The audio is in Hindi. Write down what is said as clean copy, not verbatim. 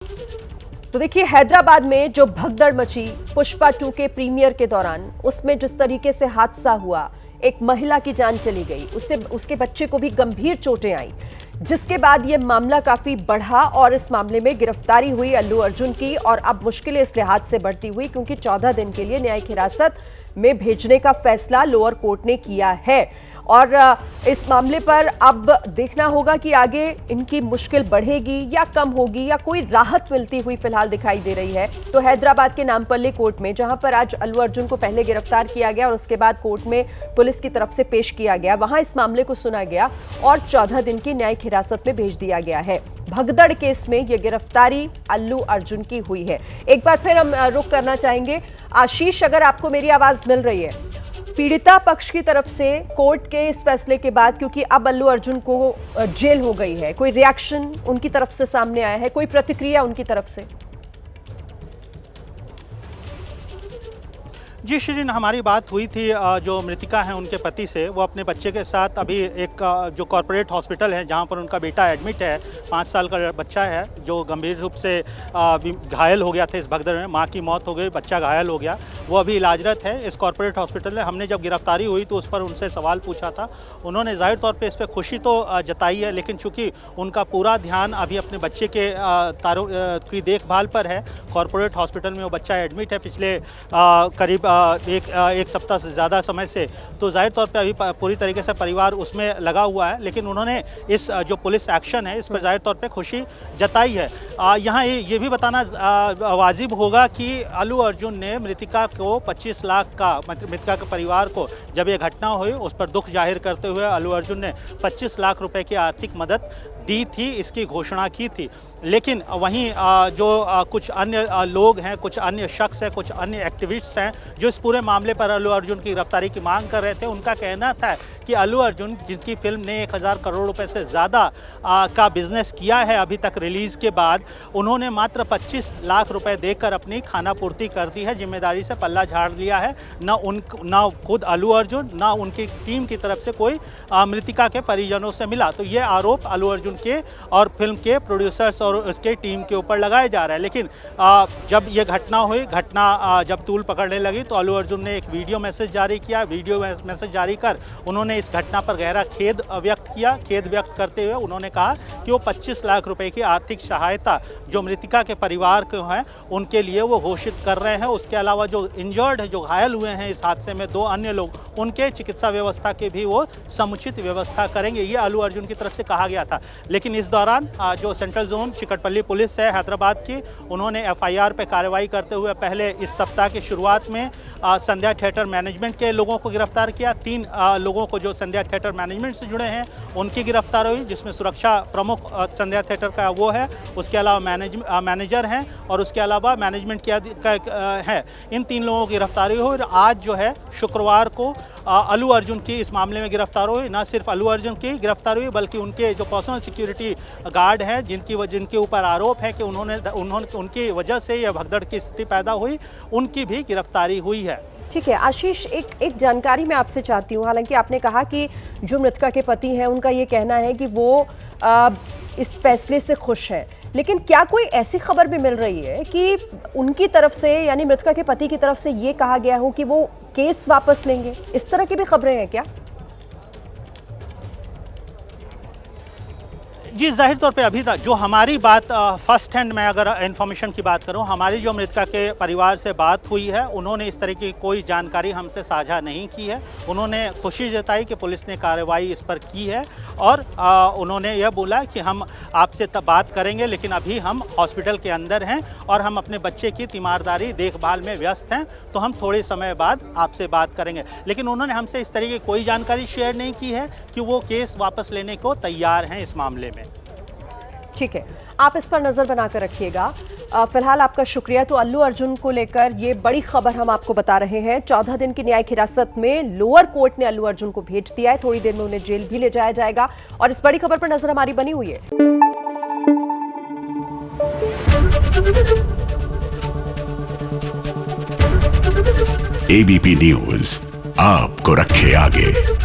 तो देखिए, हैदराबाद में जो भगदड़ मची पुष्पा 2 के प्रीमियर के दौरान, उसमें जिस तरीके से हादसा हुआ, एक महिला की जान चली गई, उसके बच्चे को भी गंभीर चोटें आई, जिसके बाद ये मामला काफी बढ़ा और इस मामले में गिरफ्तारी हुई अल्लू अर्जुन की। और अब मुश्किलें इस लिहाज से बढ़ती हुई क्योंकि 14 दिन के लिए न्यायिक हिरासत में भेजने का फैसला लोअर कोर्ट ने किया है। और इस मामले पर अब देखना होगा कि आगे इनकी मुश्किल बढ़ेगी या कम होगी या कोई राहत मिलती हुई फिलहाल दिखाई दे रही है। तो हैदराबाद के नामपल्ली कोर्ट में, जहां पर आज अल्लू अर्जुन को पहले गिरफ्तार किया गया और उसके बाद कोर्ट में पुलिस की तरफ से पेश किया गया, वहां इस मामले को सुना गया और 14 दिन की न्यायिक हिरासत में भेज दिया गया है। भगदड़ केस में यह गिरफ्तारी अल्लू अर्जुन की हुई है। एक बार फिर हम रुख करना चाहेंगे आशीष, अगर आपको मेरी आवाज मिल रही है, पीड़िता पक्ष की तरफ से कोर्ट के इस फैसले के बाद, क्योंकि अब अल्लू अर्जुन को जेल हो गई है, कोई रिएक्शन उनकी तरफ से सामने आया है, कोई प्रतिक्रिया उनकी तरफ से? जी शिरीन, हमारी बात हुई थी जो मृतिका हैं उनके पति से। वो अपने बच्चे के साथ अभी एक जो कॉरपोरेट हॉस्पिटल है जहां पर उनका बेटा एडमिट है, 5 साल का बच्चा है जो गंभीर रूप से घायल हो गया था इस भगदड़ में। मां की मौत हो गई, बच्चा घायल हो गया, वो अभी इलाजरत है इस कॉरपोरेट हॉस्पिटल में। हमने जब गिरफ्तारी हुई तो उस पर उनसे सवाल पूछा था। उन्होंने जाहिर तौर पर इस पर खुशी तो जताई है, लेकिन चूँकि उनका पूरा ध्यान अभी अपने बच्चे के की देखभाल पर है। कॉरपोरेट हॉस्पिटल में वो बच्चा एडमिट है पिछले करीब एक सप्ताह से ज़्यादा समय से, तो जाहिर तौर पे अभी पूरी तरीके से परिवार उसमें लगा हुआ है। लेकिन उन्होंने इस जो पुलिस एक्शन है इस पर जाहिर तौर पे खुशी जताई है। यहाँ ये भी बताना वाजिब होगा कि अल्लू अर्जुन ने मृतिका को 25 लाख का, मृतिका के परिवार को जब ये घटना हुई उस पर दुख जाहिर करते हुए अल्लू अर्जुन ने 25 लाख रुपए की आर्थिक मदद दी थी, इसकी घोषणा की थी। लेकिन वहीं जो कुछ अन्य लोग हैं, कुछ अन्य शख्स हैं, कुछ अन्य एक्टिविस्ट्स हैं जो इस पूरे मामले पर अल्लू अर्जुन की गिरफ्तारी की मांग कर रहे थे, उनका कहना था कि अल्लू अर्जुन, जिनकी फिल्म ने 1000 करोड़ रुपए से ज़्यादा का बिजनेस किया है अभी तक रिलीज़ के बाद, उन्होंने मात्र 25 लाख रुपए देकर अपनी खाना पूर्ति कर दी है, जिम्मेदारी से पल्ला झाड़ लिया है। न खुद अल्लू अर्जुन न उनकी टीम की तरफ से कोई मृतिका के परिजनों से मिला। तो ये आरोप अल्लू अर्जुन के और फिल्म के प्रोड्यूसर्स और उसके टीम के ऊपर लगाया जा रहा है। लेकिन जब ये घटना हुई, जब तूल पकड़ने लगी तो अल्लू अर्जुन ने एक वीडियो मैसेज जारी किया। वीडियो मैसेज जारी कर उन्होंने इस घटना पर गहरा खेद व्यक्त किया। खेद व्यक्त करते हुए उन्होंने कहा कि वो 25 लाख रुपए की आर्थिक सहायता जो मृतिका के परिवार को हैं उनके लिए वो घोषित कर रहे हैं। उसके अलावा जो इंजर्ड है, जो घायल हुए हैं इस हादसे में 2 अन्य लोग, उनके चिकित्सा व्यवस्था की भी वो समुचित व्यवस्था करेंगे, ये अल्लू अर्जुन की तरफ से कहा गया था। लेकिन इस दौरान जो सेंट्रल जोन चिकटपल्ली पुलिस है हैदराबाद की, उन्होंने FIR पे कार्रवाई करते हुए पहले इस सप्ताह की शुरुआत में संध्या थिएटर मैनेजमेंट के लोगों को गिरफ्तार किया। 3 लोगों को जो संध्या थिएटर मैनेजमेंट से जुड़े हैं उनकी गिरफ्तार हुई, जिसमें सुरक्षा प्रमुख संध्या थिएटर का वो है, उसके अलावा मैनेजर हैं और उसके अलावा मैनेजमेंट है। इन 3 लोगों की गिरफ्तारी हुई और आज जो है शुक्रवार को अल्लू अर्जुन की इस मामले में गिरफ्तार हुई। न सिर्फ अल्लू अर्जुन की गिरफ्तार हुई बल्कि उनके जो पर्सनल सिक्योरिटी गार्ड हैं, जिनके ऊपर आरोप है कि उनकी वजह से यह भगदड़ की स्थिति पैदा हुई, उनकी भी गिरफ्तारी हुई है। ठीक है आशीष, एक जानकारी मैं आपसे चाहती हूँ। हालांकि आपने कहा कि जो मृतका के पति हैं उनका ये कहना है कि वो इस फैसले से खुश है, लेकिन क्या कोई ऐसी खबर भी मिल रही है कि उनकी तरफ से, यानी मृतका के पति की तरफ से ये कहा गया हो कि वो केस वापस लेंगे? इस तरह की भी खबरें हैं क्या? जी, जाहिर तौर पे अभी तक जो हमारी बात फर्स्ट हैंड में अगर इन्फॉर्मेशन की बात करूं, हमारी जो मृतका के परिवार से बात हुई है उन्होंने इस तरह की कोई जानकारी हमसे साझा नहीं की है। उन्होंने खुशी जताई कि पुलिस ने कार्रवाई इस पर की है और उन्होंने यह बोला कि हम आपसे तब बात करेंगे, लेकिन अभी हम हॉस्पिटल के अंदर हैं और हम अपने बच्चे की तीमारदारी देखभाल में व्यस्त हैं, तो हम थोड़े समय बाद आपसे बात करेंगे। लेकिन उन्होंने हमसे इस तरह की कोई जानकारी शेयर नहीं की है कि वो केस वापस लेने को तैयार हैं इस मामले में। ठीक है, आप इस पर नजर बनाकर रखिएगा। फिलहाल आपका शुक्रिया। तो अल्लू अर्जुन को लेकर ये बड़ी खबर हम आपको बता रहे हैं। 14 दिन की न्यायिक हिरासत में लोअर कोर्ट ने अल्लू अर्जुन को भेज दिया है। थोड़ी देर में उन्हें जेल भी ले जाया जाएगा और इस बड़ी खबर पर नजर हमारी बनी हुई है। ABP न्यूज आपको रखे आगे।